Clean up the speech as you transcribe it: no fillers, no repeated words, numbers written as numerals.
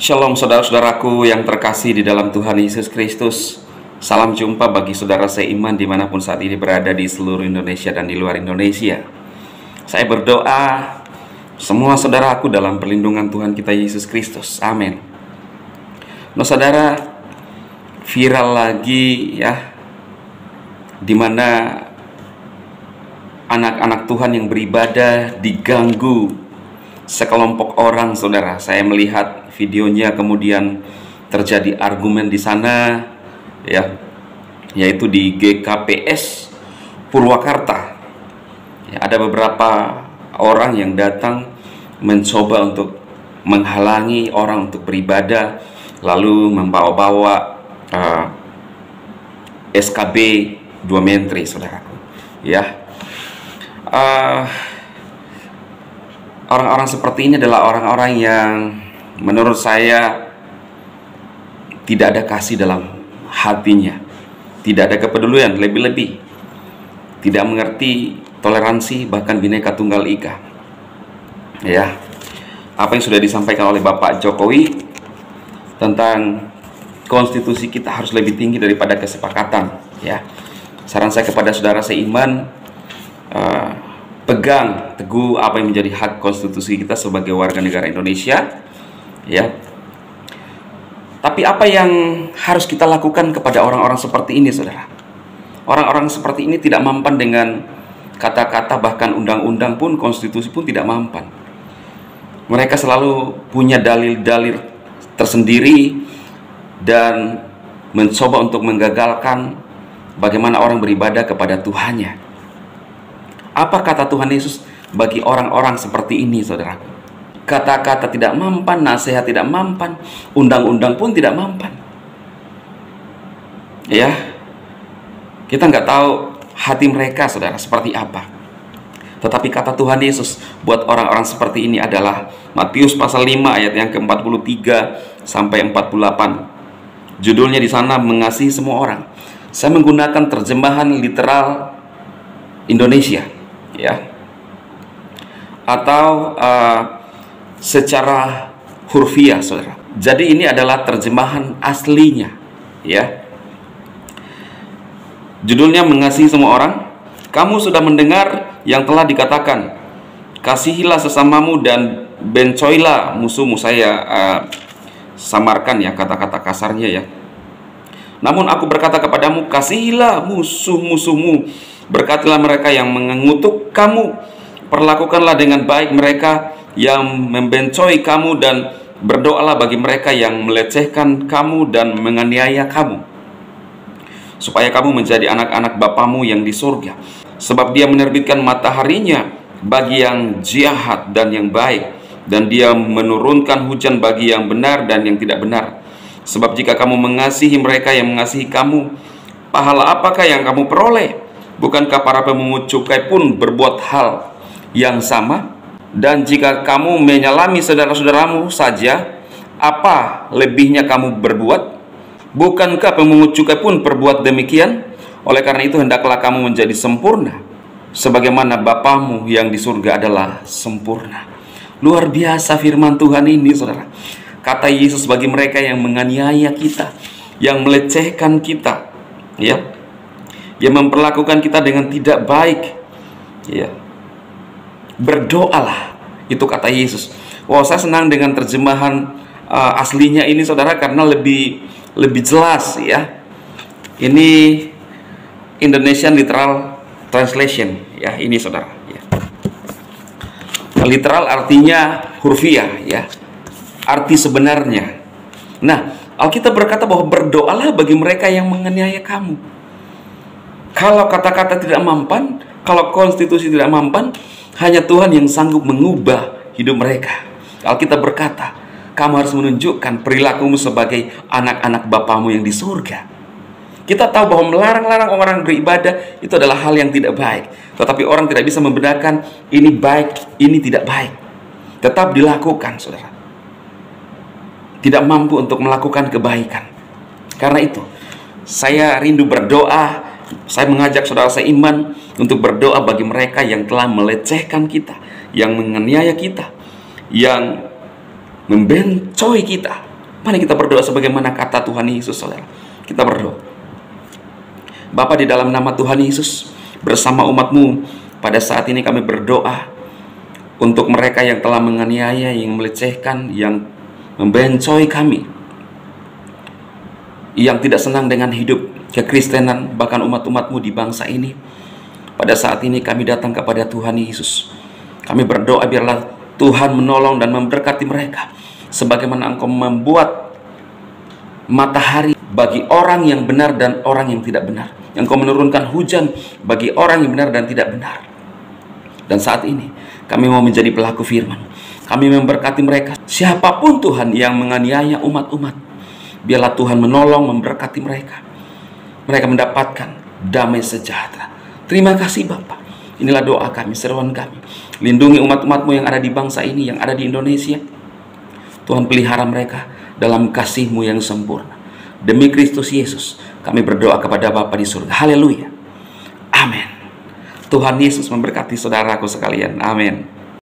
Shalom saudara-saudaraku yang terkasih di dalam Tuhan Yesus Kristus. Salam jumpa bagi saudara seiman dimanapun saat ini berada di seluruh Indonesia dan di luar Indonesia. Saya berdoa semua saudaraku dalam perlindungan Tuhan kita Yesus Kristus. Amin. Nah saudara, viral lagi ya, dimana anak-anak Tuhan yang beribadah diganggu sekelompok orang, saudara. Saya melihat videonya, kemudian terjadi argumen di sana, ya, yaitu di GKPS Purwakarta. Ya, ada beberapa orang yang datang mencoba untuk menghalangi orang untuk beribadah, lalu membawa-bawa SKB 2 Menteri, saudaraku. Ya. Orang-orang seperti ini adalah orang-orang yang menurut saya tidak ada kasih dalam hatinya, tidak ada kepedulian, lebih-lebih tidak mengerti toleransi, bahkan Bhinneka Tunggal Ika. Ya, apa yang sudah disampaikan oleh Bapak Jokowi tentang konstitusi kita harus lebih tinggi daripada kesepakatan. Ya, saran saya kepada saudara seiman, pegang teguh apa yang menjadi hak konstitusi kita sebagai warga negara Indonesia, ya. Tapi apa yang harus kita lakukan kepada orang-orang seperti ini, saudara? Orang-orang seperti ini tidak mempan dengan kata-kata, bahkan undang-undang pun, konstitusi pun tidak mempan. Mereka selalu punya dalil-dalil tersendiri dan mencoba untuk menggagalkan bagaimana orang beribadah kepada Tuhannya. Apa kata Tuhan Yesus bagi orang-orang seperti ini, saudara? Kata-kata tidak mempan, nasihat tidak mempan, undang-undang pun tidak mempan. Ya, kita nggak tahu hati mereka, saudara, seperti apa. Tetapi kata Tuhan Yesus buat orang-orang seperti ini adalah Matius pasal 5 ayat yang ke-43 sampai 48. Judulnya di sana mengasihi semua orang. Saya menggunakan terjemahan literal Indonesia, ya, atau secara hurfiah, saudara. Jadi ini adalah terjemahan aslinya, ya. Judulnya mengasihi semua orang. Kamu sudah mendengar yang telah dikatakan, kasihilah sesamamu dan bencoilah musuhmu. Saya samarkan ya kata-kata kasarnya ya. Namun aku berkata kepadamu, kasihilah musuh-musuhmu, berkatilah mereka yang mengutuk kamu, perlakukanlah dengan baik mereka yang membencoi kamu, dan berdoalah bagi mereka yang melecehkan kamu dan menganiaya kamu, supaya kamu menjadi anak-anak Bapamu yang di surga. Sebab dia menerbitkan mataharinya bagi yang jahat dan yang baik, dan dia menurunkan hujan bagi yang benar dan yang tidak benar. Sebab jika kamu mengasihi mereka yang mengasihi kamu, pahala apakah yang kamu peroleh? Bukankah para pemungut cukai pun berbuat hal yang sama? Dan jika kamu menyalami saudara-saudaramu saja, apa lebihnya kamu berbuat? Bukankah pemungut cukai pun berbuat demikian? Oleh karena itu hendaklah kamu menjadi sempurna, sebagaimana Bapamu yang di surga adalah sempurna. Luar biasa firman Tuhan ini, saudara. Kata Yesus bagi mereka yang menganiaya kita, yang melecehkan kita, ya, yang memperlakukan kita dengan tidak baik, ya, berdoalah. Itu kata Yesus. Wow, saya senang dengan terjemahan aslinya ini, saudara, karena lebih jelas, ya. Ini Indonesian Literal Translation, ya, ini saudara, ya. Literal artinya hurfiah, ya, arti sebenarnya. Nah, Alkitab berkata bahwa berdoalah bagi mereka yang menganiaya kamu. Kalau kata-kata tidak mempan, kalau konstitusi tidak mempan, hanya Tuhan yang sanggup mengubah hidup mereka. Alkitab berkata, kamu harus menunjukkan perilakumu sebagai anak-anak Bapamu yang di surga. Kita tahu bahwa melarang-larang orang beribadah itu adalah hal yang tidak baik. Tetapi orang tidak bisa membedakan ini baik, ini tidak baik. Tetap dilakukan, saudara. Tidak mampu untuk melakukan kebaikan. Karena itu, saya rindu berdoa. Saya mengajak saudara seiman untuk berdoa bagi mereka yang telah melecehkan kita, yang menganiaya kita, yang membencoi kita, Mari kita berdoa sebagaimana kata Tuhan Yesus, saudara. Kita berdoa. Bapa, di dalam nama Tuhan Yesus, bersama umat-Mu, pada saat ini kami berdoa untuk mereka yang telah menganiaya, yang melecehkan, yang membencoi kami, yang tidak senang dengan hidup kekristenan, bahkan umat-umat-Mu di bangsa ini. Pada saat ini kami datang kepada Tuhan Yesus. Kami berdoa biarlah Tuhan menolong dan memberkati mereka, sebagaimana Engkau membuat matahari bagi orang yang benar dan orang yang tidak benar. Engkau menurunkan hujan bagi orang yang benar dan tidak benar. Dan saat ini kami mau menjadi pelaku firman. Kami memberkati mereka. Siapapun Tuhan yang menganiaya umat-umat, biarlah Tuhan menolong, memberkati mereka. Mereka mendapatkan damai sejahtera. Terima kasih Bapa. Inilah doa kami, seruan kami. Lindungi umat-umat-Mu yang ada di bangsa ini, yang ada di Indonesia. Tuhan pelihara mereka dalam kasih-Mu yang sempurna. Demi Kristus Yesus, kami berdoa kepada Bapa di surga. Haleluya. Amin. Tuhan Yesus memberkati saudaraku sekalian. Amin.